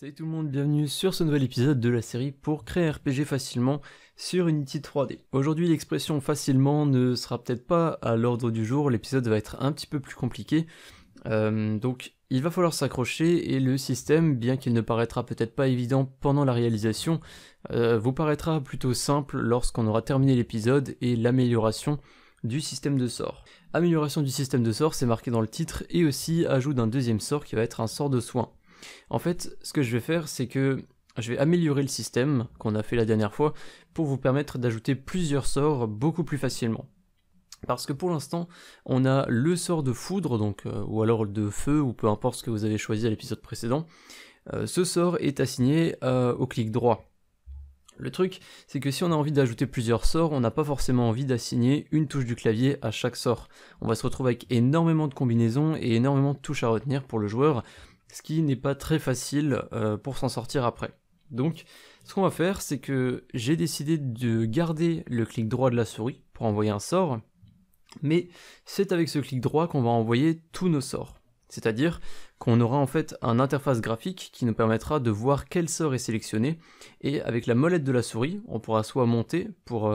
Salut tout le monde, bienvenue sur ce nouvel épisode de la série pour créer un RPG facilement sur Unity 3D. Aujourd'hui l'expression facilement ne sera peut-être pas à l'ordre du jour, l'épisode va être un petit peu plus compliqué, donc il va falloir s'accrocher et le système, bien qu'il ne paraîtra peut-être pas évident pendant la réalisation, vous paraîtra plutôt simple lorsqu'on aura terminé l'épisode et l'amélioration du système de sort. Amélioration du système de sort, c'est marqué dans le titre, et aussi ajout d'un deuxième sort qui va être un sort de soin. En fait, ce que je vais faire, c'est que je vais améliorer le système qu'on a fait la dernière fois pour vous permettre d'ajouter plusieurs sorts beaucoup plus facilement. Parce que pour l'instant, on a le sort de foudre, donc, ou alors de feu, ou peu importe ce que vous avez choisi à l'épisode précédent. Ce sort est assigné au clic droit. Le truc, c'est que si on a envie d'ajouter plusieurs sorts, on n'a pas forcément envie d'assigner une touche du clavier à chaque sort. On va se retrouver avec énormément de combinaisons et énormément de touches à retenir pour le joueur, ce qui n'est pas très facile pour s'en sortir après. Donc, ce qu'on va faire, c'est que j'ai décidé de garder le clic droit de la souris pour envoyer un sort, mais c'est avec ce clic droit qu'on va envoyer tous nos sorts. C'est-à-dire qu'on aura en fait un interface graphique qui nous permettra de voir quel sort est sélectionné, et avec la molette de la souris, on pourra soit monter pour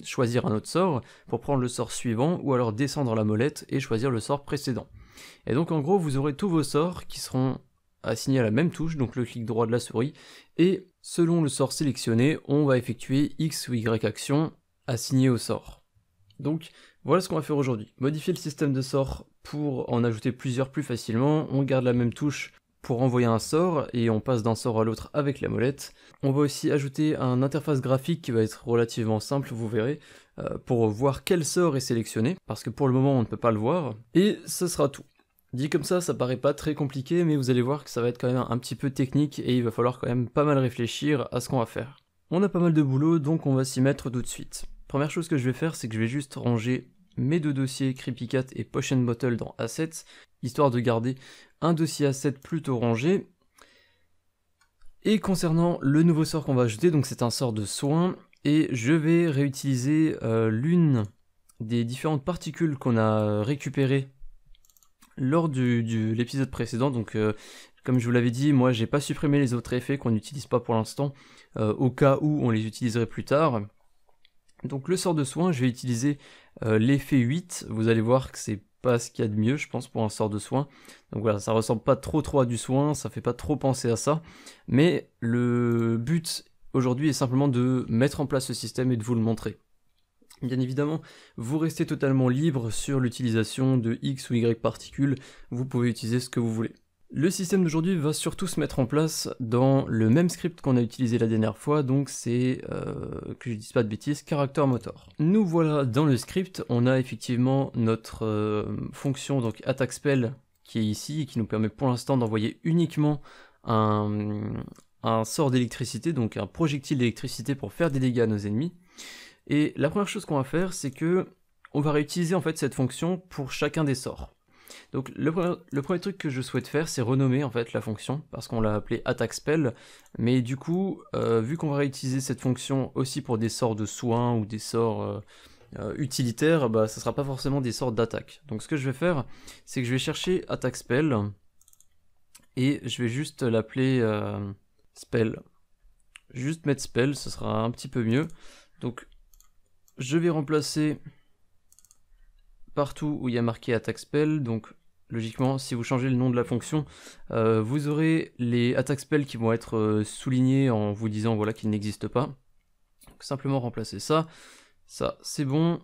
choisir un autre sort, pour prendre le sort suivant, ou alors descendre la molette et choisir le sort précédent. Et donc en gros, vous aurez tous vos sorts qui seront assignés à la même touche, donc le clic droit de la souris, et selon le sort sélectionné, on va effectuer X ou Y action assignée au sort. Donc voilà ce qu'on va faire aujourd'hui. Modifier le système de sorts pour en ajouter plusieurs plus facilement, on garde la même touche pour envoyer un sort, et on passe d'un sort à l'autre avec la molette. On va aussi ajouter un interface graphique qui va être relativement simple, vous verrez, pour voir quel sort est sélectionné, parce que pour le moment on ne peut pas le voir, et ce sera tout. Dit comme ça paraît pas très compliqué, mais vous allez voir que ça va être quand même un petit peu technique, et il va falloir quand même pas mal réfléchir à ce qu'on va faire. On a pas mal de boulot, donc on va s'y mettre tout de suite. Première chose que je vais faire, c'est que je vais juste ranger mes deux dossiers CreepyCat et Potion Bottle dans Assets, histoire de garder un dossier Asset plutôt rangé. Et concernant le nouveau sort qu'on va ajouter, donc c'est un sort de soin, et je vais réutiliser l'une des différentes particules qu'on a récupérées lors de l'épisode précédent. Donc comme je vous l'avais dit, moi j'ai pas supprimé les autres effets qu'on n'utilise pas pour l'instant, au cas où on les utiliserait plus tard. Donc le sort de soin, je vais utiliser l'effet 8, vous allez voir que c'est pas ce qu'il y a de mieux je pense pour un sort de soin. Donc voilà, ça ressemble pas trop à du soin, ça fait pas trop penser à ça, mais le but aujourd'hui est simplement de mettre en place ce système et de vous le montrer. Bien évidemment, vous restez totalement libre sur l'utilisation de X ou Y particules, vous pouvez utiliser ce que vous voulez. Le système d'aujourd'hui va surtout se mettre en place dans le même script qu'on a utilisé la dernière fois, donc c'est, que je dise pas de bêtises, Character Motor. Nous voilà dans le script, on a effectivement notre fonction, donc Attack Spell, qui est ici, et qui nous permet pour l'instant d'envoyer uniquement un sort d'électricité, donc un projectile d'électricité pour faire des dégâts à nos ennemis. Et la première chose qu'on va faire, c'est que on va réutiliser en fait cette fonction pour chacun des sorts. Donc le premier truc que je souhaite faire, c'est renommer en fait la fonction, parce qu'on l'a appelée Attack Spell, mais du coup, vu qu'on va réutiliser cette fonction aussi pour des sorts de soins ou des sorts utilitaires, bah ça sera pas forcément des sorts d'attaque. Donc ce que je vais faire, c'est que je vais chercher Attack Spell, et je vais juste l'appeler Spell. Juste mettre Spell, ce sera un petit peu mieux. Donc je vais remplacer partout où il y a marqué Attack Spell, donc logiquement si vous changez le nom de la fonction, vous aurez les Attack Spell qui vont être soulignés en vous disant voilà qu'ils n'existent pas. Donc simplement remplacer ça, ça c'est bon,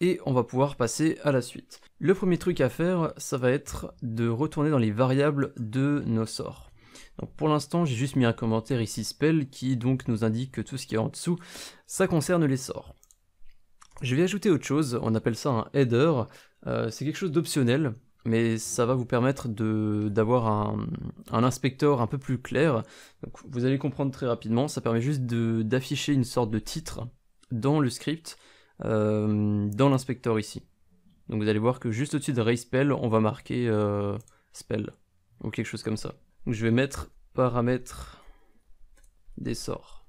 et on va pouvoir passer à la suite. Le premier truc à faire, ça va être de retourner dans les variables de nos sorts. Donc pour l'instant j'ai juste mis un commentaire ici spell qui donc nous indique que tout ce qui est en dessous ça concerne les sorts. Je vais ajouter autre chose, on appelle ça un header, c'est quelque chose d'optionnel, mais ça va vous permettre d'avoir un inspecteur un peu plus clair. Donc vous allez comprendre très rapidement, ça permet juste d'afficher une sorte de titre dans le script, dans l'inspecteur ici. Donc vous allez voir que juste au-dessus de RaySpell, on va marquer spell, ou quelque chose comme ça. Donc je vais mettre paramètres des sorts.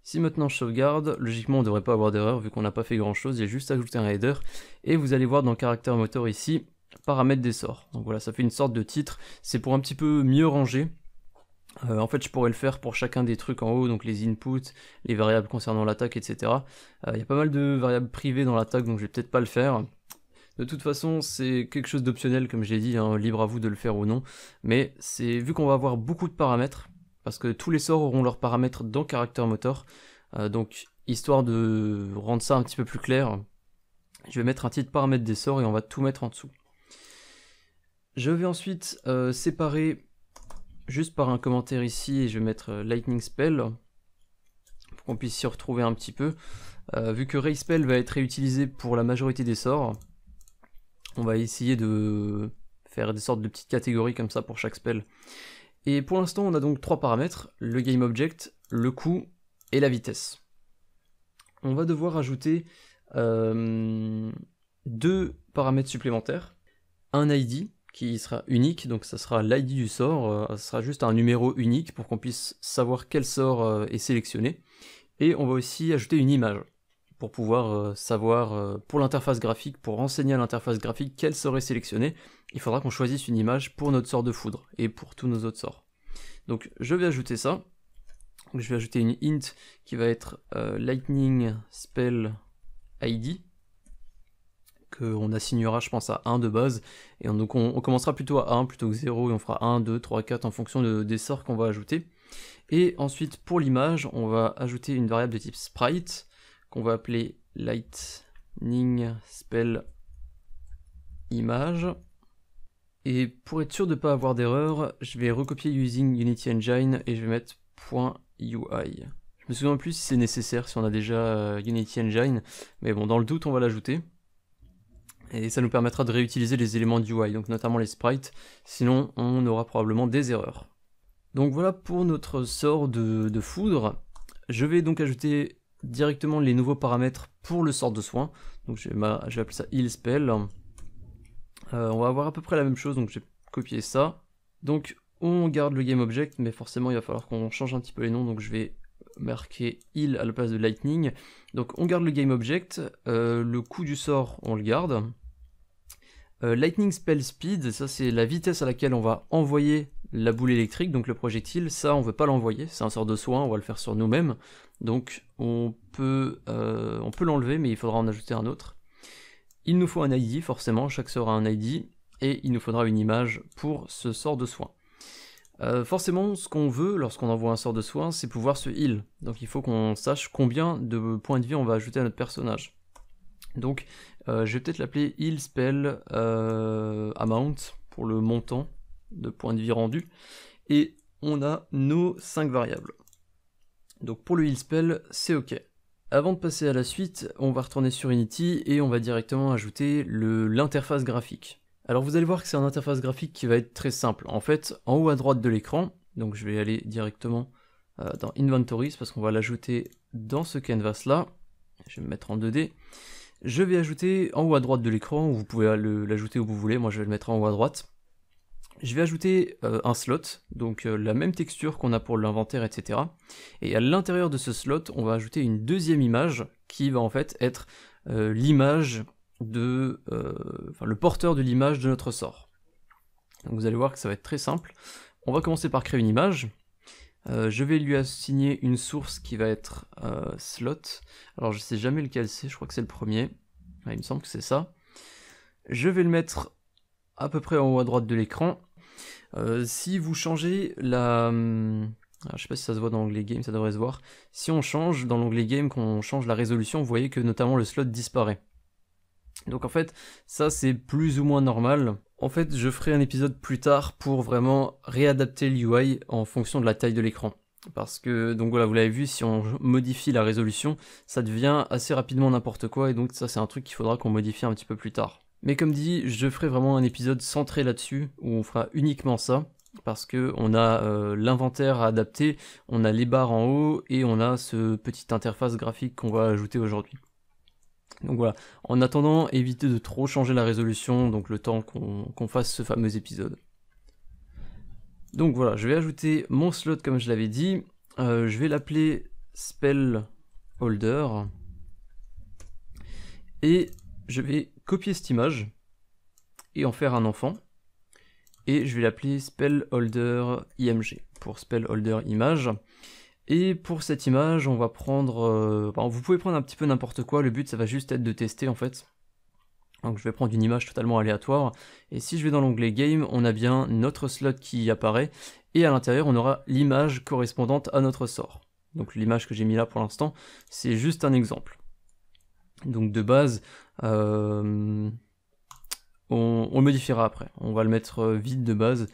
Si maintenant je sauvegarde, logiquement on ne devrait pas avoir d'erreur vu qu'on n'a pas fait grand chose, il y a juste ajouté un header, et vous allez voir dans Character Motor ici paramètres des sorts. Donc voilà, ça fait une sorte de titre, c'est pour un petit peu mieux ranger. En fait, je pourrais le faire pour chacun des trucs en haut, donc les inputs, les variables concernant l'attaque, etc. Il y a pas mal de variables privées dans l'attaque, donc je vais peut-être pas le faire. De toute façon, c'est quelque chose d'optionnel, comme j'ai dit, hein, libre à vous de le faire ou non. Mais c'est vu qu'on va avoir beaucoup de paramètres, parce que tous les sorts auront leurs paramètres dans Character Motor, donc histoire de rendre ça un petit peu plus clair, je vais mettre un titre paramètre des sorts et on va tout mettre en dessous. Je vais ensuite séparer juste par un commentaire ici, et je vais mettre Lightning Spell, pour qu'on puisse s'y retrouver un petit peu. Vu que Ray Spell va être réutilisé pour la majorité des sorts, on va essayer de faire des sortes de petites catégories comme ça pour chaque spell. Et pour l'instant, on a donc 3 paramètres, le Game Object, le coût et la vitesse. On va devoir ajouter 2 paramètres supplémentaires, un ID qui sera unique, donc ça sera l'ID du sort, ça sera juste un numéro unique pour qu'on puisse savoir quel sort est sélectionné, et on va aussi ajouter une image pour pouvoir savoir, pour l'interface graphique, pour renseigner à l'interface graphique quel sort est sélectionné, il faudra qu'on choisisse une image pour notre sort de foudre, et pour tous nos autres sorts. Donc je vais ajouter ça, donc, je vais ajouter une int qui va être Lightning Spell ID, qu'on assignera je pense à 1 de base, et donc on commencera plutôt à 1 plutôt que 0, et on fera 1, 2, 3, 4 en fonction des sorts qu'on va ajouter. Et ensuite pour l'image, on va ajouter une variable de type sprite, qu'on va appeler Lightning Spell Image. Et pour être sûr de ne pas avoir d'erreur, je vais recopier using Unity Engine et je vais mettre .ui. Je me souviens plus si c'est nécessaire, si on a déjà Unity Engine, mais bon, dans le doute, on va l'ajouter. Et ça nous permettra de réutiliser les éléments du UI, donc notamment les sprites, sinon on aura probablement des erreurs. Donc voilà pour notre sort de foudre. Je vais donc ajouter directement les nouveaux paramètres pour le sort de soin. Donc je vais appeler ça Heal Spell. On va avoir à peu près la même chose, donc je vais copier ça. Donc on garde le Game Object, mais forcément il va falloir qu'on change un petit peu les noms, donc je vais marquer Heal à la place de Lightning. Donc on garde le Game Object, le coût du sort on le garde. Lightning Spell Speed, ça c'est la vitesse à laquelle on va envoyer la boule électrique, donc le projectile, ça on veut pas l'envoyer, c'est un sort de soin, on va le faire sur nous-mêmes, donc on peut l'enlever, mais il faudra en ajouter un autre. Il nous faut un ID, forcément, chaque sort a un ID, et il nous faudra une image pour ce sort de soin. Forcément, ce qu'on veut lorsqu'on envoie un sort de soin, c'est pouvoir se heal, donc il faut qu'on sache combien de points de vie on va ajouter à notre personnage. Donc je vais peut-être l'appeler Heal Spell Amount pour le montant de points de vie rendus, et on a nos 5 variables. Donc pour le Heal Spell, c'est ok. Avant de passer à la suite, on va retourner sur Unity et on va directement ajouter l'interface graphique. Alors vous allez voir que c'est une interface graphique qui va être très simple. En fait, en haut à droite de l'écran, donc je vais aller directement dans Inventories parce qu'on va l'ajouter dans ce canvas là. Je vais me mettre en 2D. Je vais ajouter en haut à droite de l'écran, vous pouvez l'ajouter où vous voulez, moi je vais le mettre en haut à droite. Je vais ajouter un slot, donc la même texture qu'on a pour l'inventaire, etc. Et à l'intérieur de ce slot, on va ajouter une deuxième image qui va en fait être l'image le porteur de l'image de notre sort. Donc vous allez voir que ça va être très simple. On va commencer par créer une image. Je vais lui assigner une source qui va être slot. Alors je sais jamais lequel c'est, je crois que c'est le premier. Ouais, il me semble que c'est ça. Je vais le mettre à peu près en haut à droite de l'écran. Si vous changez alors, je sais pas si ça se voit dans l'onglet Game, ça devrait se voir. Si on change dans l'onglet Game, qu'on change la résolution, vous voyez que notamment le slot disparaît. Donc en fait, ça c'est plus ou moins normal. En fait, je ferai un épisode plus tard pour vraiment réadapter l'UI en fonction de la taille de l'écran. Parce que, donc voilà, vous l'avez vu, si on modifie la résolution, ça devient assez rapidement n'importe quoi, et donc ça c'est un truc qu'il faudra qu'on modifie un petit peu plus tard. Mais comme dit, je ferai vraiment un épisode centré là-dessus, où on fera uniquement ça, parce que on a l'inventaire à adapter, on a les barres en haut, et on a ce petite interface graphique qu'on va ajouter aujourd'hui. Donc voilà, en attendant, évitez de trop changer la résolution, donc le temps qu'on fasse ce fameux épisode. Donc voilà, je vais ajouter mon slot comme je l'avais dit, je vais l'appeler Spell Holder, et je vais copier cette image, et en faire un enfant. Et je vais l'appeler spellholder.img pour spellholder.image. Et pour cette image, on va prendre... vous pouvez prendre un petit peu n'importe quoi, le but ça va juste être de tester en fait. Donc je vais prendre une image totalement aléatoire, et si je vais dans l'onglet Game, on a bien notre slot qui apparaît, et à l'intérieur on aura l'image correspondante à notre sort. Donc l'image que j'ai mis là pour l'instant, c'est juste un exemple. Donc de base, on le modifiera après, on va le mettre vide de base,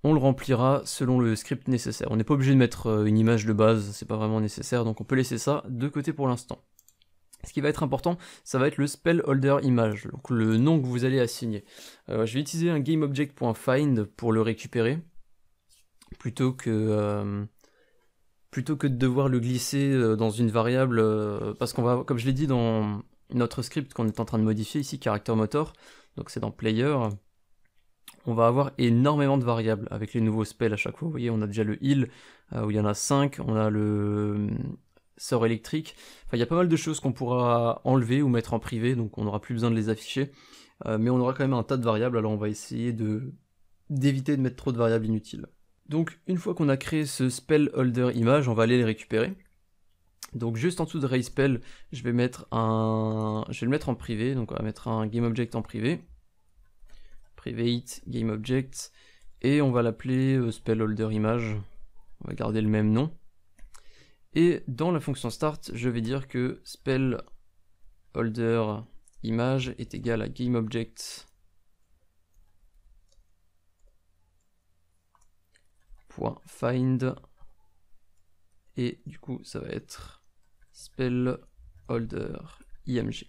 on le remplira selon le script nécessaire. On n'est pas obligé de mettre une image de base, c'est pas vraiment nécessaire, donc on peut laisser ça de côté pour l'instant. Ce qui va être important, ça va être le spellholder image, donc le nom que vous allez assigner. Je vais utiliser un gameObject.find pour le récupérer, plutôt que de devoir le glisser dans une variable, parce qu'on va, comme je l'ai dit dans notre script qu'on est en train de modifier ici, characterMotor, donc c'est dans player, on va avoir énormément de variables avec les nouveaux spells à chaque fois. Vous voyez, on a déjà le heal, où il y en a 5, on a le sort électrique, enfin il y a pas mal de choses qu'on pourra enlever ou mettre en privé, donc on n'aura plus besoin de les afficher, mais on aura quand même un tas de variables, alors on va essayer d'éviter de mettre trop de variables inutiles. Donc une fois qu'on a créé ce spellholder image, on va aller les récupérer. Donc juste en dessous de RaySpell, je vais le mettre en privé, donc on va mettre un gameObject en privé, private gameObject, et on va l'appeler spellholder image, on va garder le même nom. Et dans la fonction start, je vais dire que spellholder image est égal à gameObject.find, et du coup ça va être spellholder img.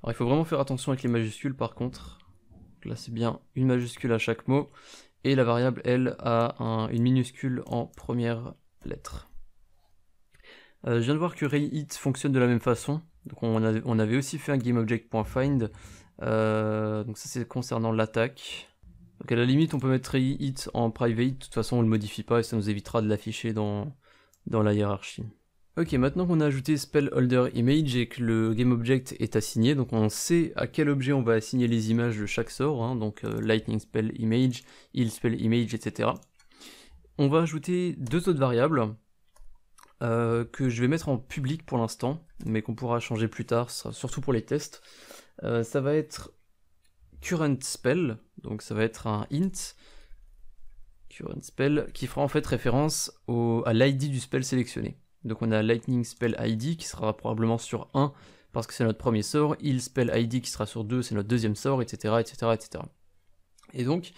Alors il faut vraiment faire attention avec les majuscules par contre. Donc là c'est bien une majuscule à chaque mot, et la variable elle a une minuscule en première lettre. Je viens de voir que RayHit fonctionne de la même façon, donc on avait aussi fait un gameObject.find, donc ça c'est concernant l'attaque. Donc à la limite on peut mettre RayHit en private, de toute façon on le modifie pas et ça nous évitera de l'afficher dans la hiérarchie. Ok, maintenant qu'on a ajouté spellholder image et que le gameObject est assigné, donc on sait à quel objet on va assigner les images de chaque sort, hein, donc lightning spell image, heal spell image, etc. On va ajouter deux autres variables que je vais mettre en public pour l'instant, mais qu'on pourra changer plus tard, surtout pour les tests. Ça va être current spell, donc ça va être un int current spell qui fera en fait référence à l'ID du spell sélectionné. Donc on a lightning spell ID qui sera probablement sur 1 parce que c'est notre premier sort, heal spell ID qui sera sur 2, c'est notre deuxième sort, etc. etc., etc. Et donc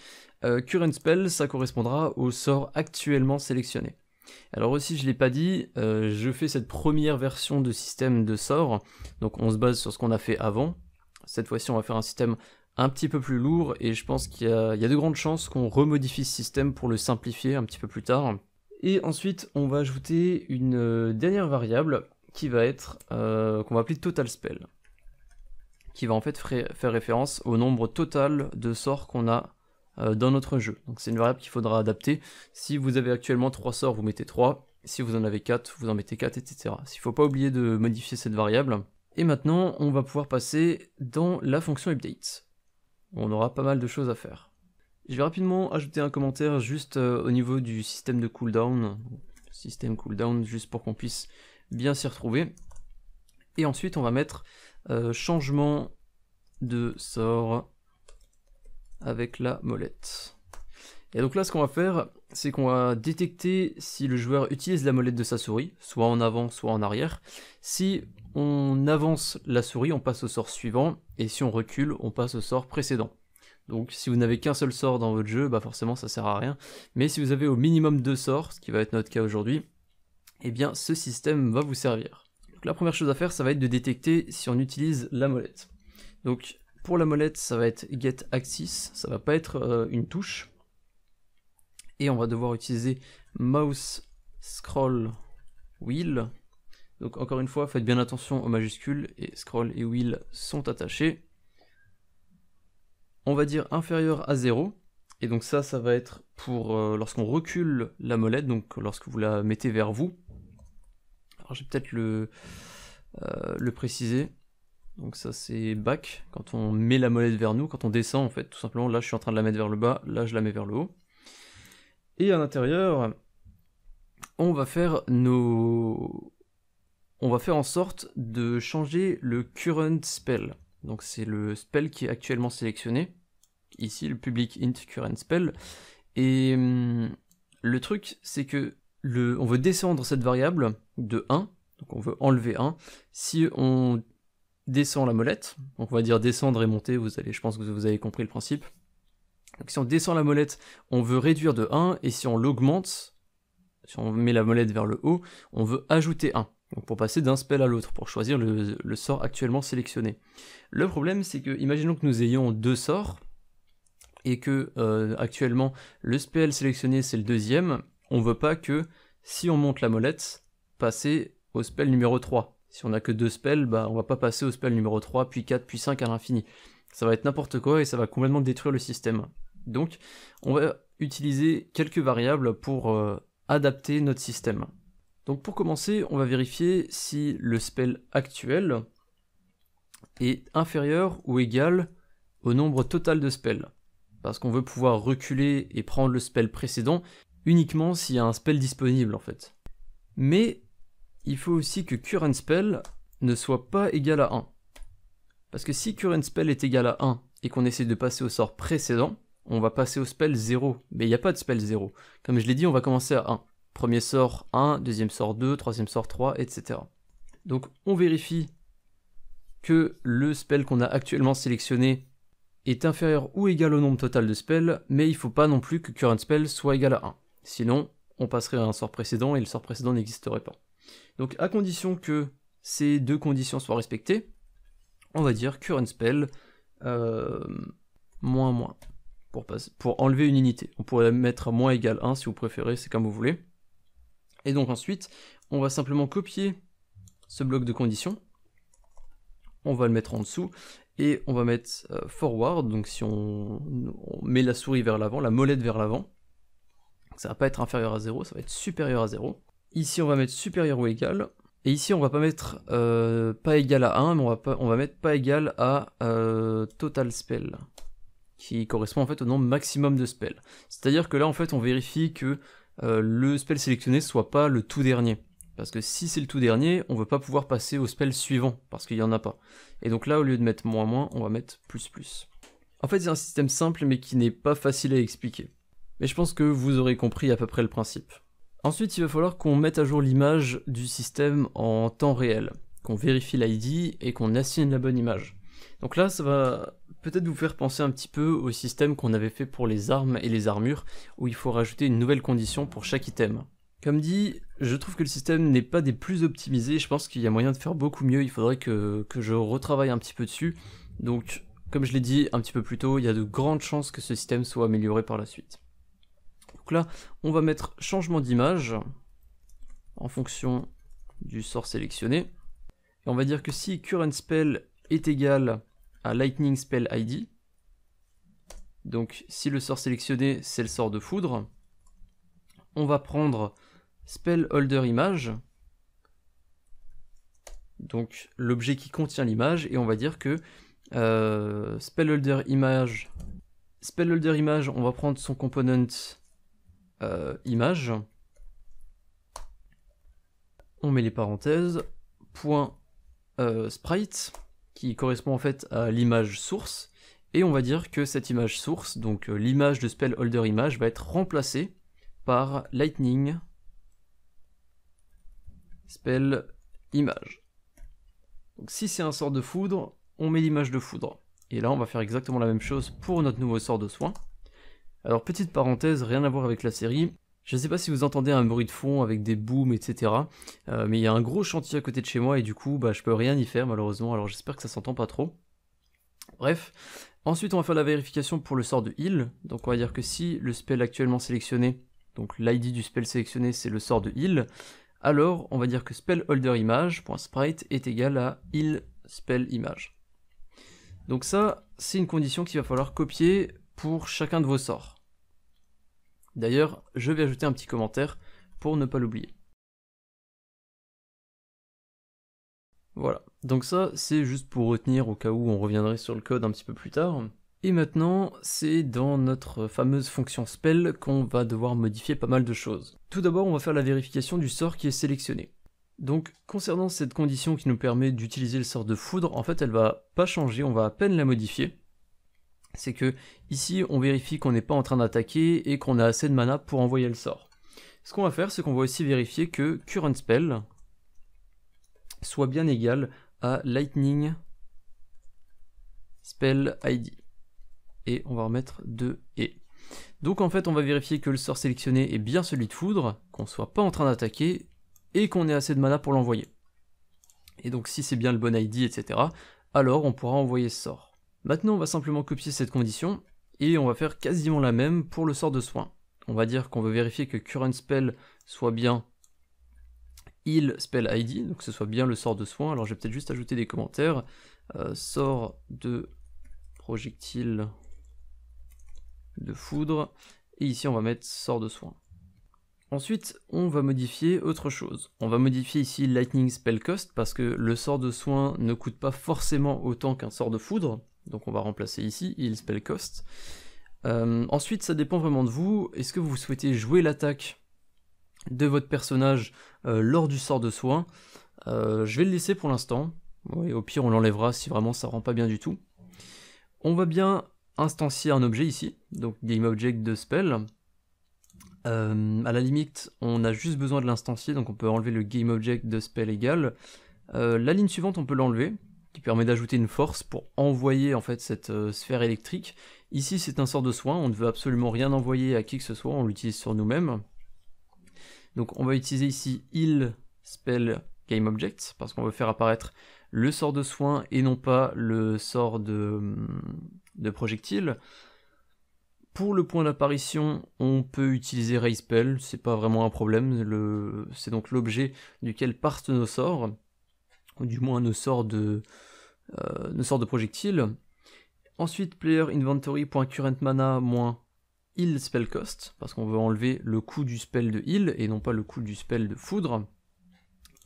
current spell ça correspondra au sort actuellement sélectionné. Alors aussi je l'ai pas dit, je fais cette première version de système de sort, donc on se base sur ce qu'on a fait avant. Cette fois-ci on va faire un système un petit peu plus lourd, et je pense qu'il y a de grandes chances qu'on remodifie ce système pour le simplifier un petit peu plus tard. Et ensuite on va ajouter une dernière variable qui va être, qu'on va appeler total spell, qui va en fait faire référence au nombre total de sorts qu'on a dans notre jeu. Donc c'est une variable qu'il faudra adapter. Si vous avez actuellement 3 sorts, vous mettez 3. Si vous en avez 4, vous en mettez 4, etc. Il ne faut pas oublier de modifier cette variable. Et maintenant, on va pouvoir passer dans la fonction update. On aura pas mal de choses à faire. Je vais rapidement ajouter un commentaire juste au niveau du système de cooldown. Système cooldown, juste pour qu'on puisse bien s'y retrouver. Et ensuite, on va mettre changement de sort avec la molette. Et donc là ce qu'on va faire, c'est qu'on va détecter si le joueur utilise la molette de sa souris, soit en avant, soit en arrière. Si on avance la souris, on passe au sort suivant, et si on recule, on passe au sort précédent. Donc si vous n'avez qu'un seul sort dans votre jeu, bah forcément ça sert à rien. Mais si vous avez au minimum 2 sorts, ce qui va être notre cas aujourd'hui, eh bien ce système va vous servir. Donc la première chose à faire, ça va être de détecter si on utilise la molette. Donc pour la molette, ça va être getAxis, ça va pas être une touche. Et on va devoir utiliser mouse scroll wheel. Donc encore une fois, faites bien attention aux majuscules, et scroll et wheel sont attachés. On va dire inférieur à 0. Et donc ça va être pour lorsqu'on recule la molette, donc lorsque vous la mettez vers vous. Alors je vais peut-être le préciser. Donc ça c'est back, quand on met la molette vers nous, quand on descend en fait, tout simplement. Là je suis en train de la mettre vers le bas, là je la mets vers le haut. Et à l'intérieur, on va faire en sorte de changer le current spell. Donc c'est le spell qui est actuellement sélectionné. Ici le public int current spell. Et le truc c'est que on veut descendre cette variable de 1, donc on veut enlever 1. Si on descend la molette, donc on va dire descendre et monter, je pense que vous avez compris le principe. Donc si on descend la molette, on veut réduire de 1, et si on l'augmente, si on met la molette vers le haut, on veut ajouter 1. Donc pour passer d'un spell à l'autre, pour choisir le sort actuellement sélectionné. Le problème c'est que, imaginons que nous ayons 2 sorts, et que actuellement le spell sélectionné c'est le deuxième, on veut pas que, si on monte la molette, passer au spell numéro 3. Si on n'a que 2 spells, on va pas passer au spell numéro 3, puis 4, puis 5 à l'infini. Ça va être n'importe quoi et ça va complètement détruire le système. Donc on va utiliser quelques variables pour adapter notre système. Donc pour commencer, on va vérifier si le spell actuel est inférieur ou égal au nombre total de spells. Parce qu'on veut pouvoir reculer et prendre le spell précédent uniquement s'il y a un spell disponible en fait. Mais il faut aussi que current spell ne soit pas égal à 1. Parce que si current spell est égal à 1 et qu'on essaie de passer au sort précédent, on va passer au spell 0. Mais il n'y a pas de spell 0. Comme je l'ai dit, on va commencer à 1. Premier sort 1, deuxième sort 2, troisième sort 3, etc. Donc on vérifie que le spell qu'on a actuellement sélectionné est inférieur ou égal au nombre total de spells, mais il ne faut pas non plus que current spell soit égal à 1. Sinon, on passerait à un sort précédent et le sort précédent n'existerait pas. Donc à condition que ces deux conditions soient respectées, on va dire current spell moins pour enlever une unité. On pourrait mettre moins égal 1 si vous préférez, c'est comme vous voulez. Et donc ensuite, on va simplement copier ce bloc de conditions, on va le mettre en dessous, et on va mettre forward, donc si on met la souris vers l'avant, la molette vers l'avant, ça va pas être inférieur à 0, ça va être supérieur à 0. Ici on va mettre supérieur ou égal, et ici on va pas mettre pas égal à 1, mais on va mettre pas égal à total spell, qui correspond en fait au nombre maximum de spells. C'est-à-dire que là en fait on vérifie que le spell sélectionné soit pas le tout dernier. Parce que si c'est le tout dernier, on veut pas pouvoir passer au spell suivant, parce qu'il y en a pas. Et donc là, au lieu de mettre moins, on va mettre plus. En fait, c'est un système simple, mais qui n'est pas facile à expliquer. Mais je pense que vous aurez compris à peu près le principe. Ensuite, il va falloir qu'on mette à jour l'image du système en temps réel, qu'on vérifie l'ID et qu'on assigne la bonne image. Donc là, ça va peut-être vous faire penser un petit peu au système qu'on avait fait pour les armes et les armures, où il faut rajouter une nouvelle condition pour chaque item. Comme dit, je trouve que le système n'est pas des plus optimisés, je pense qu'il y a moyen de faire beaucoup mieux, il faudrait que je retravaille un petit peu dessus. Donc, comme je l'ai dit un petit peu plus tôt, il y a de grandes chances que ce système soit amélioré par la suite. Donc là, on va mettre changement d'image en fonction du sort sélectionné. Et on va dire que si current spell est égal à lightning spell ID, donc si le sort sélectionné c'est le sort de foudre, on va prendre spell holder image, donc l'objet qui contient l'image, et on va dire que spell holder image, on va prendre son component image, on met les parenthèses, point sprite, qui correspond en fait à l'image source, et on va dire que cette image source, donc l'image de spell holder image, va être remplacée par lightning spell image. Donc si c'est un sort de foudre, on met l'image de foudre. Et là on va faire exactement la même chose pour notre nouveau sort de soin. Alors petite parenthèse, rien à voir avec la série, je ne sais pas si vous entendez un bruit de fond avec des booms, etc. Mais il y a un gros chantier à côté de chez moi et du coup je peux rien y faire malheureusement, alors j'espère que ça s'entend pas trop. Bref, ensuite on va faire la vérification pour le sort de heal. Donc on va dire que si le spell actuellement sélectionné, donc l'ID du spell sélectionné c'est le sort de heal, alors on va dire que spell holder image.sprite est égal à heal spell image. Donc ça, c'est une condition qu'il va falloir copier pour chacun de vos sorts. D'ailleurs, je vais ajouter un petit commentaire pour ne pas l'oublier. Voilà. Donc ça, c'est juste pour retenir au cas où on reviendrait sur le code un petit peu plus tard. Et maintenant, c'est dans notre fameuse fonction spell qu'on va devoir modifier pas mal de choses. Tout d'abord, on va faire la vérification du sort qui est sélectionné. Donc, concernant cette condition qui nous permet d'utiliser le sort de foudre, en fait, elle va pas changer, on va à peine la modifier. C'est que, ici, on vérifie qu'on n'est pas en train d'attaquer et qu'on a assez de mana pour envoyer le sort. Ce qu'on va faire, c'est qu'on va aussi vérifier que current spell soit bien égal à lightning spell ID. Et on va remettre 2 et. Donc en fait on va vérifier que le sort sélectionné est bien celui de foudre, qu'on soit pas en train d'attaquer, et qu'on ait assez de mana pour l'envoyer. Et donc si c'est bien le bon ID, etc., alors on pourra envoyer ce sort. Maintenant on va simplement copier cette condition, et on va faire quasiment la même pour le sort de soin. On va dire qu'on veut vérifier que current spell soit bien heal spell ID, donc que ce soit bien le sort de soin. Alors je vais peut-être juste ajouter des commentaires. Sort de projectile de foudre, et ici on va mettre sort de soin. Ensuite on va modifier autre chose. On va modifier ici lightning spell cost parce que le sort de soin ne coûte pas forcément autant qu'un sort de foudre, donc on va remplacer ici heal spell cost. Ensuite ça dépend vraiment de vous. Est-ce que vous souhaitez jouer l'attaque de votre personnage lors du sort de soin? Je vais le laisser pour l'instant, et au pire on l'enlèvera si vraiment ça rend pas bien du tout. On va bien instancier un objet ici, donc GameObject de spell. À la limite, on a juste besoin de l'instancier, donc on peut enlever le GameObject de spell égal. La ligne suivante, on peut l'enlever, qui permet d'ajouter une force pour envoyer en fait cette sphère électrique. Ici, c'est un sort de soin, on ne veut absolument rien envoyer à qui que ce soit, on l'utilise sur nous-mêmes. Donc on va utiliser ici heal spell GameObject, parce qu'on veut faire apparaître le sort de soin et non pas le sort de projectile. Pour le point d'apparition, on peut utiliser Ray Spell, c'est pas vraiment un problème, c'est donc l'objet duquel partent nos sorts, ou du moins nos sorts de projectiles. Ensuite, player inventory.current mana -heal spell cost, parce qu'on veut enlever le coût du spell de heal et non pas le coût du spell de foudre.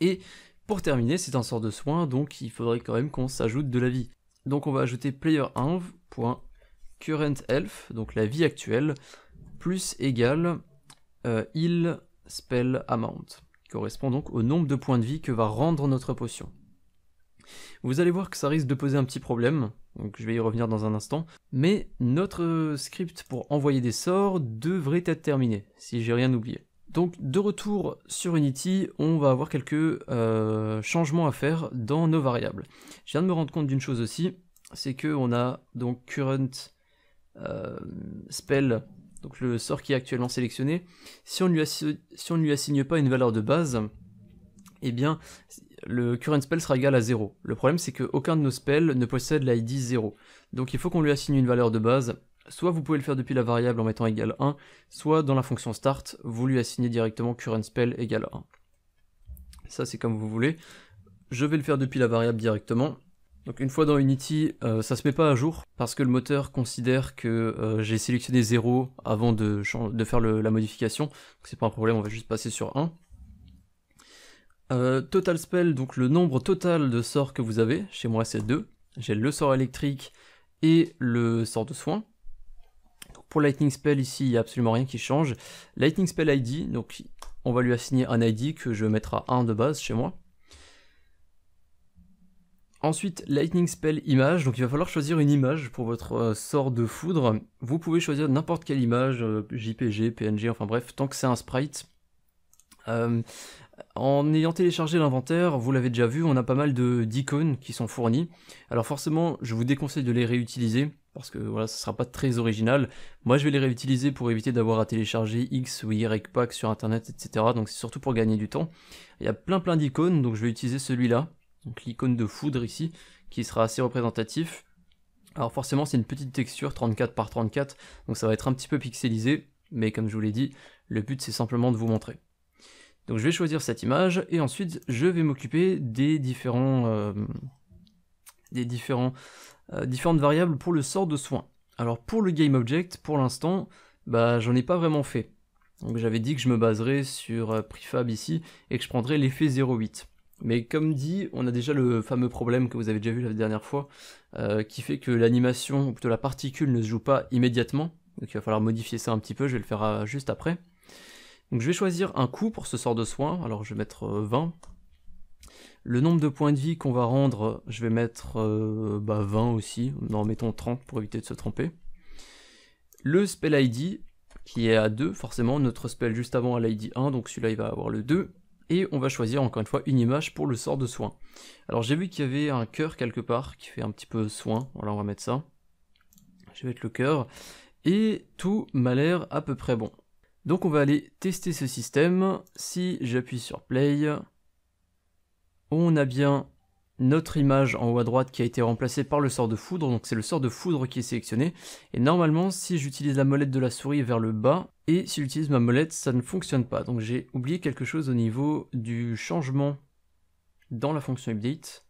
Et pour terminer, c'est un sort de soin, donc il faudrait quand même qu'on s'ajoute de la vie. Donc on va ajouter player_inv.current health, donc la vie actuelle, plus égale heal spell amount, qui correspond donc au nombre de points de vie que va rendre notre potion. Vous allez voir que ça risque de poser un petit problème, donc je vais y revenir dans un instant, mais notre script pour envoyer des sorts devrait être terminé, si j'ai rien oublié. Donc de retour sur Unity, on va avoir quelques changements à faire dans nos variables. Je viens de me rendre compte d'une chose aussi, c'est qu'on a donc current spell, donc le sort qui est actuellement sélectionné. Si on ne lui assigne pas une valeur de base, eh bien le current spell sera égal à 0. Le problème c'est qu'aucun de nos spells ne possède l'ID 0. Donc il faut qu'on lui assigne une valeur de base. Soit vous pouvez le faire depuis la variable en mettant égal 1, soit dans la fonction start, vous lui assignez directement current spell égal 1. Ça c'est comme vous voulez. Je vais le faire depuis la variable directement. Donc une fois dans Unity, ça se met pas à jour, parce que le moteur considère que j'ai sélectionné 0 avant de faire la modification. Donc c'est pas un problème, on va juste passer sur 1. Total spell, donc le nombre total de sorts que vous avez, chez moi c'est 2. J'ai le sort électrique et le sort de soin. Pour Lightning Spell, ici, il n'y a absolument rien qui change. Lightning Spell ID, donc on va lui assigner un ID que je vais mettre à 1 de base chez moi. Ensuite, Lightning Spell Image, donc il va falloir choisir une image pour votre sort de foudre. Vous pouvez choisir n'importe quelle image, JPG, PNG, enfin bref, tant que c'est un sprite. En ayant téléchargé l'inventaire, vous l'avez déjà vu, on a pas mal d'icônes qui sont fournies. Alors forcément, je vous déconseille de les réutiliser, parce que voilà, ça sera pas très original. Moi je vais les réutiliser pour éviter d'avoir à télécharger X ou Y pack sur internet, etc. Donc c'est surtout pour gagner du temps. Il y a plein d'icônes, donc je vais utiliser celui-là, donc l'icône de foudre ici, qui sera assez représentatif. Alors forcément c'est une petite texture 34 par 34, donc ça va être un petit peu pixelisé, mais comme je vous l'ai dit, le but c'est simplement de vous montrer. Donc je vais choisir cette image, et ensuite je vais m'occuper des différentes variables pour le sort de soin. Alors pour le GameObject, pour l'instant, j'en ai pas vraiment fait. Donc j'avais dit que je me baserais sur prefab ici, et que je prendrais l'effet 0.8. Mais comme dit, on a déjà le fameux problème que vous avez déjà vu la dernière fois, qui fait que l'animation, ou plutôt la particule, ne se joue pas immédiatement. Donc il va falloir modifier ça un petit peu, je vais le faire juste après. Donc je vais choisir un coût pour ce sort de soin, alors je vais mettre 20. Le nombre de points de vie qu'on va rendre, je vais mettre 20 aussi, non mettons 30 pour éviter de se tromper. Le spell ID, qui est à 2, forcément, notre spell juste avant à l'ID 1, donc celui-là il va avoir le 2. Et on va choisir encore une fois une image pour le sort de soin. Alors j'ai vu qu'il y avait un cœur quelque part qui fait un petit peu soin, voilà on va mettre ça. Je vais mettre le cœur, et tout m'a l'air à peu près bon. Donc on va aller tester ce système. Si j'appuie sur play, on a bien notre image en haut à droite qui a été remplacée par le sort de foudre, donc c'est le sort de foudre qui est sélectionné, et normalement si j'utilise la molette de la souris vers le bas, et si j'utilise ma molette ça ne fonctionne pas, donc j'ai oublié quelque chose au niveau du changement dans la fonction update.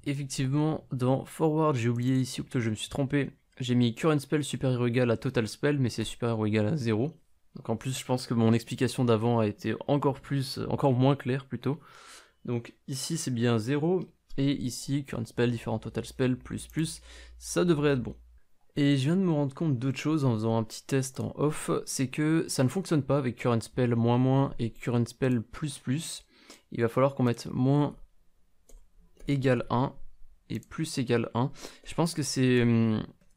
Effectivement dans forward j'ai oublié ici, ou plutôt je me suis trompé, j'ai mis current spell supérieur ou égal à total spell, mais c'est supérieur ou égal à 0, donc en plus je pense que mon explication d'avant a été encore moins claire plutôt. Donc ici c'est bien 0, et ici current spell, différent total spell, plus, ça devrait être bon. Et je viens de me rendre compte d'autre chose en faisant un petit test en off, c'est que ça ne fonctionne pas avec current spell moins et current spell plus. Il va falloir qu'on mette moins égale 1 et plus égale 1. Je pense que c'est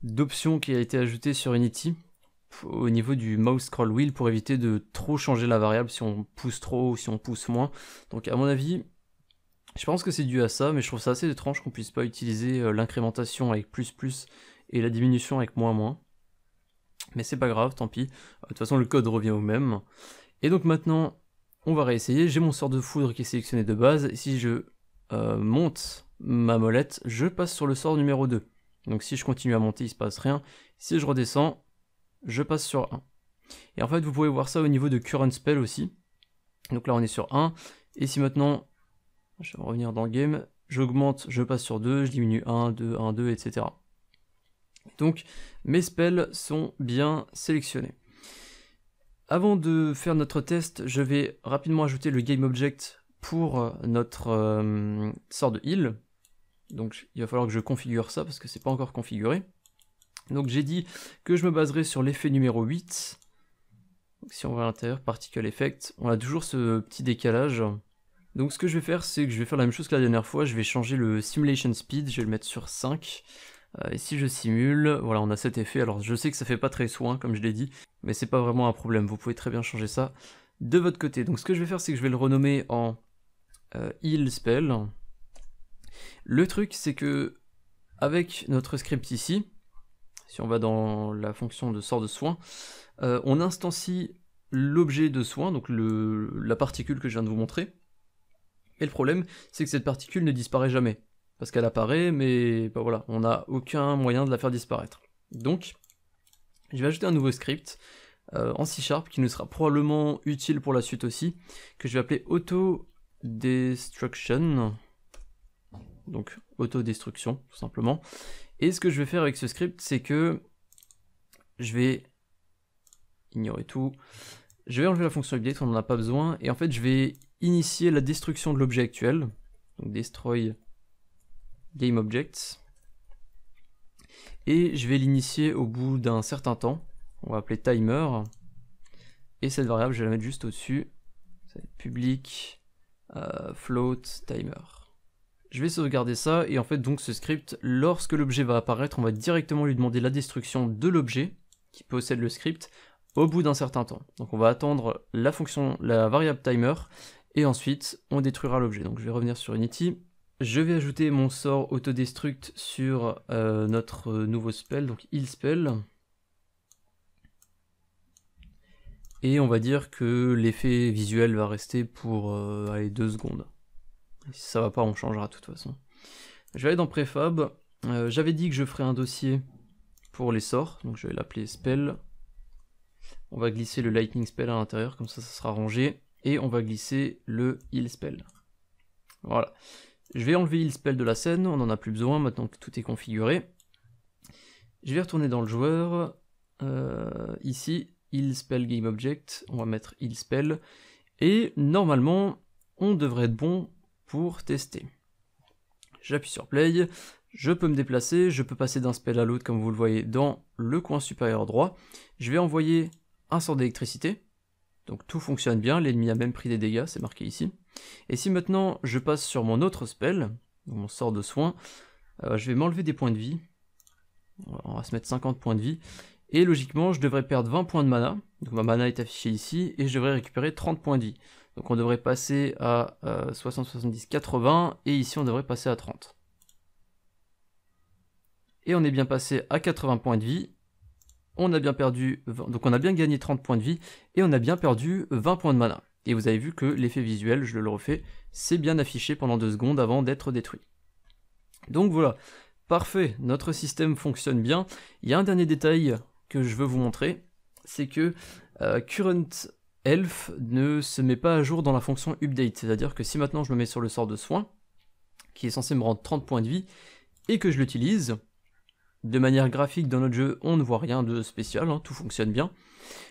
d'option qui a été ajoutée sur Unity au niveau du mouse scroll wheel pour éviter de trop changer la variable si on pousse trop ou si on pousse moins. Donc à mon avis, je pense que c'est dû à ça, mais je trouve ça assez étrange qu'on puisse pas utiliser l'incrémentation avec plus et la diminution avec moins. Mais c'est pas grave, tant pis. De toute façon, le code revient au même. Et donc maintenant, on va réessayer. J'ai mon sort de foudre qui est sélectionné de base. Et si je monte ma molette, je passe sur le sort numéro 2. Donc si je continue à monter, il se passe rien. Si je redescends, je passe sur 1. Et en fait, vous pouvez voir ça au niveau de current spell aussi. Donc là, on est sur 1. Et si maintenant, je vais revenir dans le game, j'augmente, je passe sur 2, je diminue 1, 2, 1, 2, etc. Donc mes spells sont bien sélectionnés. Avant de faire notre test, je vais rapidement ajouter le GameObject pour notre sort de heal. Donc il va falloir que je configure ça parce que c'est pas encore configuré. Donc j'ai dit que je me baserai sur l'effet numéro 8. Donc, si on va à l'intérieur, Particle Effect, on a toujours ce petit décalage. Donc ce que je vais faire, c'est que je vais faire la même chose que la dernière fois, je vais changer le Simulation Speed, je vais le mettre sur 5. Et si je simule, voilà, on a cet effet. Alors je sais que ça fait pas très soin, comme je l'ai dit, mais c'est pas vraiment un problème, vous pouvez très bien changer ça de votre côté. Donc ce que je vais faire, c'est que je vais le renommer en Heal Spell. Le truc, c'est que avec notre script ici, si on va dans la fonction de sort de soin, on instancie l'objet de soin, donc la particule que je viens de vous montrer. Et le problème, c'est que cette particule ne disparaît jamais. Parce qu'elle apparaît, mais bah voilà, on n'a aucun moyen de la faire disparaître. Donc, je vais ajouter un nouveau script en C# qui nous sera probablement utile pour la suite aussi, que je vais appeler autodestruction. Donc, autodestruction, tout simplement. Et ce que je vais faire avec ce script, c'est que je vais ignorer tout. Je vais enlever la fonction update, on n'en a pas besoin. Et en fait, je vais initier la destruction de l'objet actuel. Donc, destroy GameObjects. Et je vais l'initier au bout d'un certain temps. On va appeler timer. Et cette variable, je vais la mettre juste au-dessus. Ça va être public float timer. Je vais sauvegarder ça, et en fait donc ce script, lorsque l'objet va apparaître, on va directement lui demander la destruction de l'objet qui possède le script au bout d'un certain temps. Donc on va attendre la variable timer, et ensuite on détruira l'objet. Donc je vais revenir sur Unity. Je vais ajouter mon sort autodestruct sur notre nouveau spell, donc heal spell. Et on va dire que l'effet visuel va rester pour 2 secondes. Si ça va pas, on changera de toute façon. Je vais aller dans Prefab. J'avais dit que je ferais un dossier pour les sorts, donc je vais l'appeler spell. On va glisser le lightning spell à l'intérieur, comme ça sera rangé. Et on va glisser le heal spell. Voilà. Je vais enlever heal spell de la scène, on n'en a plus besoin maintenant que tout est configuré. Je vais retourner dans le joueur. Ici, heal spell GameObject. On va mettre heal spell. Et normalement, on devrait être bon pour tester. J'appuie sur play, je peux me déplacer, je peux passer d'un spell à l'autre comme vous le voyez dans le coin supérieur droit. Je vais envoyer un sort d'électricité, donc tout fonctionne bien, l'ennemi a même pris des dégâts, c'est marqué ici. Et si maintenant je passe sur mon autre spell, mon sort de soin, je vais m'enlever des points de vie, on va se mettre 50 points de vie, et logiquement je devrais perdre 20 points de mana, donc ma mana est affichée ici, et je devrais récupérer 30 points de vie. Donc on devrait passer à 60, 70, 80, et ici on devrait passer à 30. Et on est bien passé à 80 points de vie, on a bien perdu, donc on a bien gagné 30 points de vie, et on a bien perdu 20 points de mana. Et vous avez vu que l'effet visuel, je le refais, c'est bien affiché pendant 2 secondes avant d'être détruit. Donc voilà, parfait, notre système fonctionne bien. Il y a un dernier détail que je veux vous montrer, c'est que Current Health ne se met pas à jour dans la fonction update, c'est-à-dire que si maintenant je me mets sur le sort de soin, qui est censé me rendre 30 points de vie, et que je l'utilise, de manière graphique dans notre jeu, on ne voit rien de spécial, hein, tout fonctionne bien.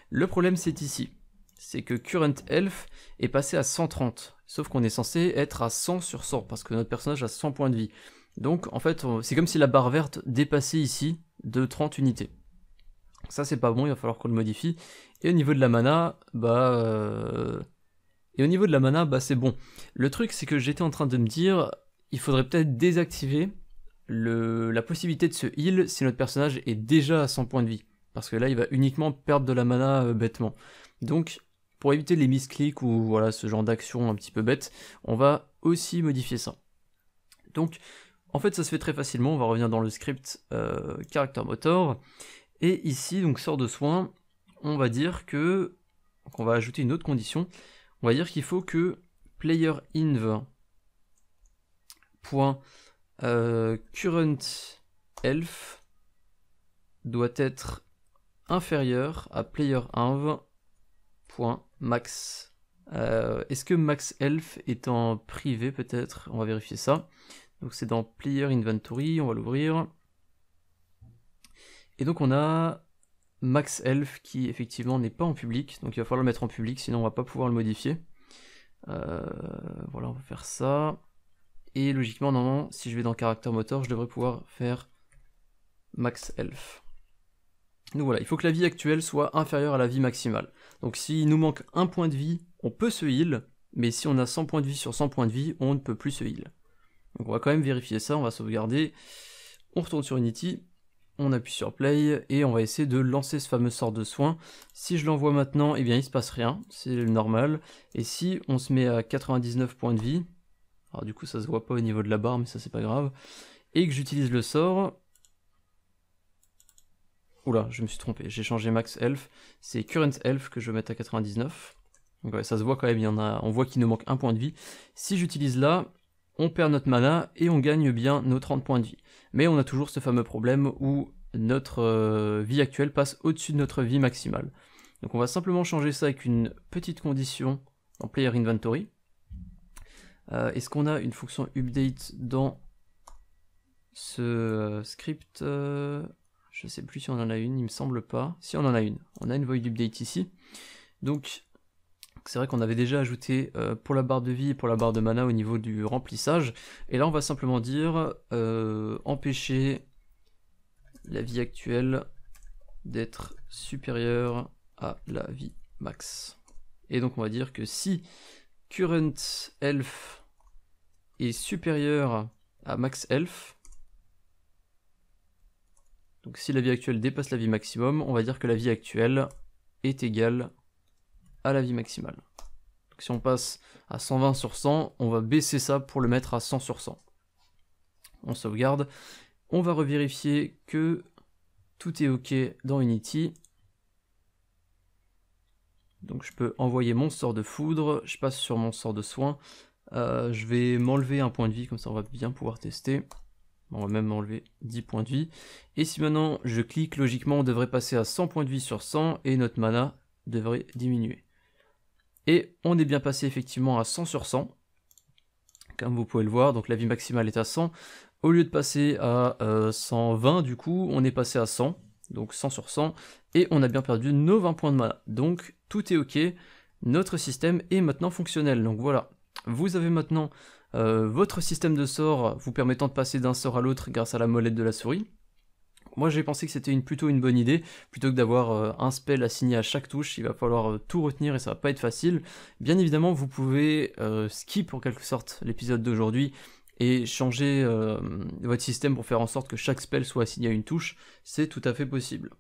Le problème c'est ici, c'est que Current Health est passé à 130, sauf qu'on est censé être à 100 sur 100, parce que notre personnage a 100 points de vie. Donc en fait, c'est comme si la barre verte dépassait ici de 30 unités. Ça c'est pas bon, il va falloir qu'on le modifie. Et au niveau de la mana, c'est bon. Le truc c'est que j'étais en train de me dire, il faudrait peut-être désactiver la possibilité de se heal si notre personnage est déjà à 100 points de vie. Parce que là il va uniquement perdre de la mana bêtement. Donc pour éviter les misclics ou voilà ce genre d'action un petit peu bête, on va aussi modifier ça. Donc en fait ça se fait très facilement, on va revenir dans le script Character Motor. Et ici, donc sort de soin, on va dire que, donc on va ajouter une autre condition, on va dire qu'il faut que playerinv.current health doit être inférieur à playerinv.max. Est-ce que max health est en privé peut-être? On va vérifier ça. Donc c'est dans player inventory, on va l'ouvrir. Et donc on a max health qui effectivement n'est pas en public, donc il va falloir le mettre en public, sinon on va pas pouvoir le modifier. Voilà, on va faire ça. Et logiquement, normalement, si je vais dans Character Motor, je devrais pouvoir faire max health. Donc voilà, il faut que la vie actuelle soit inférieure à la vie maximale. Donc s'il nous manque un point de vie, on peut se heal, mais si on a 100 points de vie sur 100 points de vie, on ne peut plus se heal. Donc on va quand même vérifier ça, on va sauvegarder. On retourne sur Unity. On appuie sur play et on va essayer de lancer ce fameux sort de soin. Si je l'envoie maintenant, eh bien il se passe rien, c'est le normal. Et si on se met à 99 points de vie, alors du coup ça se voit pas au niveau de la barre, mais ça c'est pas grave, et que j'utilise le sort... Oula, je me suis trompé, j'ai changé max health, c'est current health que je vais mettre à 99. Donc ouais, ça se voit quand même, on voit qu'il nous manque un point de vie. Si j'utilise là, on perd notre mana et on gagne bien nos 30 points de vie. Mais on a toujours ce fameux problème où notre vie actuelle passe au-dessus de notre vie maximale. Donc on va simplement changer ça avec une petite condition en Player Inventory. Est-ce qu'on a une fonction update dans ce script? Je sais plus si on en a une, il me semble pas. Si on en a une. On a une void update ici. Donc c'est vrai qu'on avait déjà ajouté pour la barre de vie et pour la barre de mana au niveau du remplissage. Et là on va simplement dire empêcher la vie actuelle d'être supérieure à la vie max. Et donc on va dire que si current health est supérieur à max health, donc si la vie actuelle dépasse la vie maximum, on va dire que la vie actuelle est égale à la vie maximale. Donc si on passe à 120 sur 100, on va baisser ça pour le mettre à 100 sur 100. On sauvegarde. On va revérifier que tout est OK dans Unity. Donc je peux envoyer mon sort de foudre, je passe sur mon sort de soin. Je vais m'enlever un point de vie, comme ça on va bien pouvoir tester. On va même enlever 10 points de vie. Et si maintenant je clique, logiquement on devrait passer à 100 points de vie sur 100 et notre mana devrait diminuer. Et on est bien passé effectivement à 100 sur 100, comme vous pouvez le voir, donc la vie maximale est à 100. Au lieu de passer à 120, du coup, on est passé à 100, donc 100 sur 100, et on a bien perdu nos 20 points de mana. Donc tout est OK, notre système est maintenant fonctionnel. Donc voilà, vous avez maintenant votre système de sorts vous permettant de passer d'un sort à l'autre grâce à la molette de la souris. Moi j'ai pensé que c'était plutôt une bonne idée, plutôt que d'avoir un spell assigné à chaque touche, il va falloir tout retenir et ça va pas être facile. Bien évidemment vous pouvez skip en quelque sorte l'épisode d'aujourd'hui et changer votre système pour faire en sorte que chaque spell soit assigné à une touche, c'est tout à fait possible.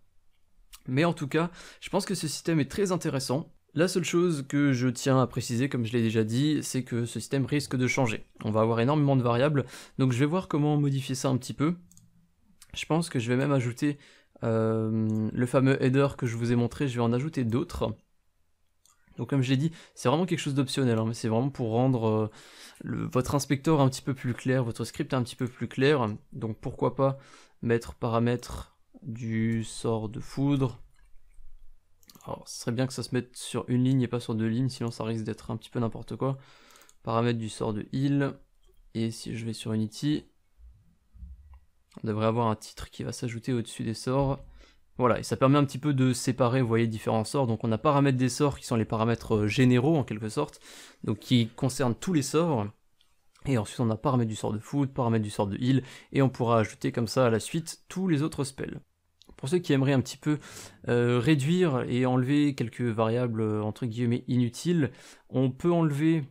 Mais en tout cas, je pense que ce système est très intéressant. La seule chose que je tiens à préciser, comme je l'ai déjà dit, c'est que ce système risque de changer. On va avoir énormément de variables, donc je vais voir comment modifier ça un petit peu. Je pense que je vais même ajouter le fameux header que je vous ai montré, je vais en ajouter d'autres. Donc comme je l'ai dit, c'est vraiment quelque chose d'optionnel, hein, mais c'est vraiment pour rendre votre inspecteur un petit peu plus clair, votre script un petit peu plus clair. Donc pourquoi pas mettre paramètres du sort de foudre. Alors ce serait bien que ça se mette sur une ligne et pas sur deux lignes, sinon ça risque d'être un petit peu n'importe quoi. Paramètres du sort de heal, et si je vais sur Unity, on devrait avoir un titre qui va s'ajouter au-dessus des sorts. Voilà, et ça permet un petit peu de séparer, vous voyez, différents sorts. Donc on a paramètres des sorts qui sont les paramètres généraux en quelque sorte, donc qui concernent tous les sorts. Et ensuite on a paramètres du sort de foot, paramètres du sort de heal, et on pourra ajouter comme ça à la suite tous les autres spells. Pour ceux qui aimeraient un petit peu réduire et enlever quelques variables entre guillemets inutiles, on peut enlever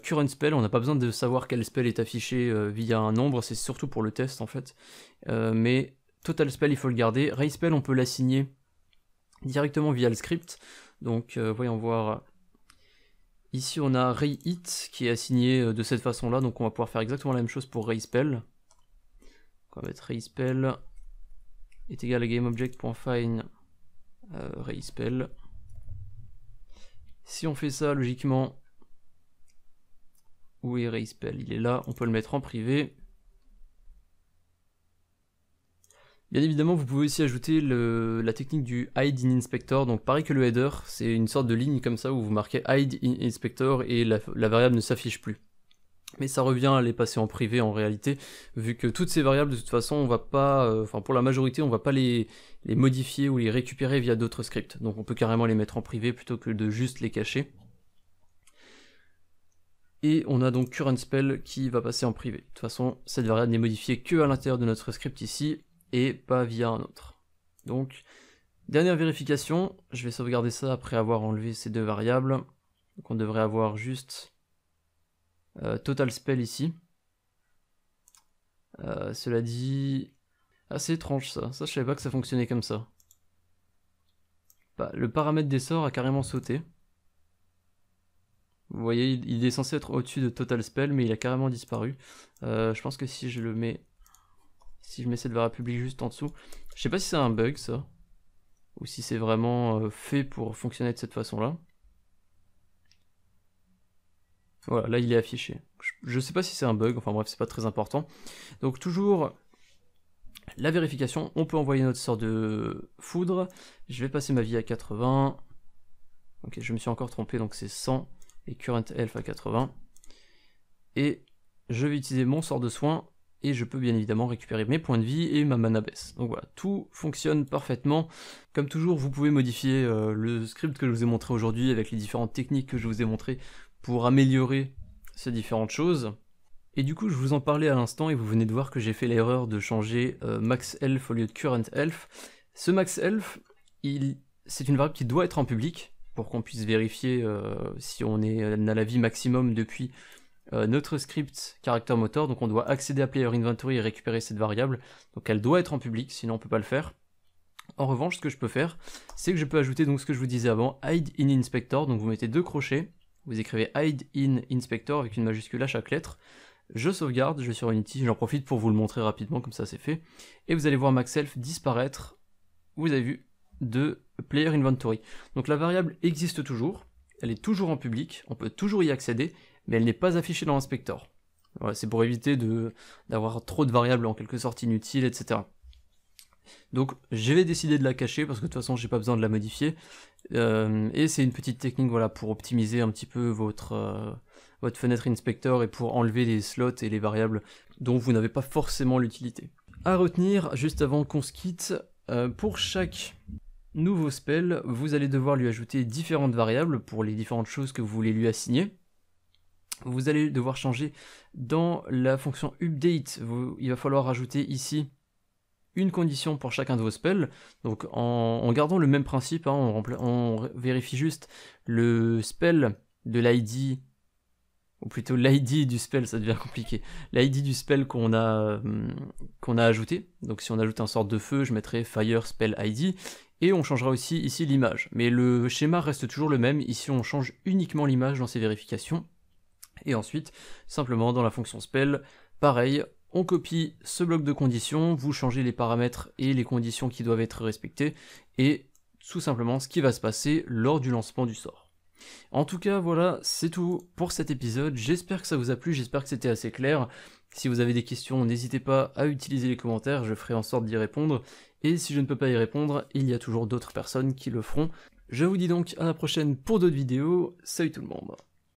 current spell, on n'a pas besoin de savoir quel spell est affiché via un nombre, c'est surtout pour le test en fait. Mais total spell il faut le garder. Ray spell on peut l'assigner directement via le script. Donc voyons voir. Ici on a Ray Hit qui est assigné de cette façon là, donc on va pouvoir faire exactement la même chose pour Ray spell. On va mettre Ray spell est égal à GameObject.find Ray spell. Si on fait ça logiquement, où est Ray spell? Il est là, on peut le mettre en privé. Bien évidemment, vous pouvez aussi ajouter la technique du hide in inspector, donc pareil que le header, c'est une sorte de ligne comme ça où vous marquez hide in inspector et la variable ne s'affiche plus. Mais ça revient à les passer en privé en réalité, vu que toutes ces variables de toute façon, on va pas, enfin pour la majorité, on va pas les modifier ou les récupérer via d'autres scripts. Donc on peut carrément les mettre en privé plutôt que de juste les cacher. Et on a donc current spell qui va passer en privé. De toute façon, cette variable n'est modifiée que à l'intérieur de notre script ici, et pas via un autre. Donc, dernière vérification, je vais sauvegarder ça après avoir enlevé ces deux variables. Donc on devrait avoir juste total spell ici. Cela dit... Ah c'est étrange ça, je savais pas que ça fonctionnait comme ça. Bah, le paramètre des sorts a carrément sauté. Vous voyez, il est censé être au-dessus de total spell, mais il a carrément disparu. Je pense que si je le mets... Si je mets cette variable publique juste en dessous, je sais pas si c'est un bug ça, ou si c'est vraiment fait pour fonctionner de cette façon-là. Voilà, là il est affiché. Je sais pas si c'est un bug, enfin bref, c'est pas très important. Donc toujours la vérification, on peut envoyer notre sort de foudre. Je vais passer ma vie à 80. Ok, je me suis encore trompé, donc c'est 100 et current health à 80. Et je vais utiliser mon sort de soin. Et je peux bien évidemment récupérer mes points de vie et ma mana baisse. Donc voilà, tout fonctionne parfaitement. Comme toujours, vous pouvez modifier le script que je vous ai montré aujourd'hui avec les différentes techniques que je vous ai montrées pour améliorer ces différentes choses. Et du coup, je vous en parlais à l'instant et vous venez de voir que j'ai fait l'erreur de changer max health au lieu de current health. Ce max health, c'est une variable qui doit être en public pour qu'on puisse vérifier si on a la vie maximum depuis notre script caractère motor, donc on doit accéder à Player Inventory et récupérer cette variable, donc elle doit être en public, sinon on peut pas le faire. En revanche, ce que je peux faire, c'est que je peux ajouter donc ce que je vous disais avant, hide in inspector, donc vous mettez deux crochets, vous écrivez hide in inspector avec une majuscule à chaque lettre, je sauvegarde, je vais sur Unity, j'en profite pour vous le montrer rapidement, comme ça c'est fait, et vous allez voir MaxElf disparaître, vous avez vu, de Player Inventory. Donc la variable existe toujours, elle est toujours en public, on peut toujours y accéder, mais elle n'est pas affichée dans l'inspector. Voilà, c'est pour éviter d'avoir trop de variables en quelque sorte inutiles, etc. Donc je vais décider de la cacher parce que de toute façon j'ai pas besoin de la modifier. Et c'est une petite technique voilà, pour optimiser un petit peu votre fenêtre inspector et pour enlever les slots et les variables dont vous n'avez pas forcément l'utilité. À retenir, juste avant qu'on se quitte, pour chaque nouveau spell, vous allez devoir lui ajouter différentes variables pour les différentes choses que vous voulez lui assigner. vous allez devoir changer dans la fonction update. Il va falloir rajouter ici une condition pour chacun de vos spells, donc en gardant le même principe, hein, on vérifie juste le spell de l'ID, ou plutôt l'ID du spell, ça devient compliqué, l'ID du spell qu'on a ajouté. Donc si on ajoute un sort de feu, je mettrai Fire Spell ID, et on changera aussi ici l'image. Mais le schéma reste toujours le même, ici on change uniquement l'image dans ces vérifications. Et ensuite, simplement dans la fonction spell, pareil, on copie ce bloc de conditions, vous changez les paramètres et les conditions qui doivent être respectées, et tout simplement ce qui va se passer lors du lancement du sort. En tout cas, voilà, c'est tout pour cet épisode. J'espère que ça vous a plu, j'espère que c'était assez clair. Si vous avez des questions, n'hésitez pas à utiliser les commentaires, je ferai en sorte d'y répondre. Et si je ne peux pas y répondre, il y a toujours d'autres personnes qui le feront. Je vous dis donc à la prochaine pour d'autres vidéos. Salut tout le monde.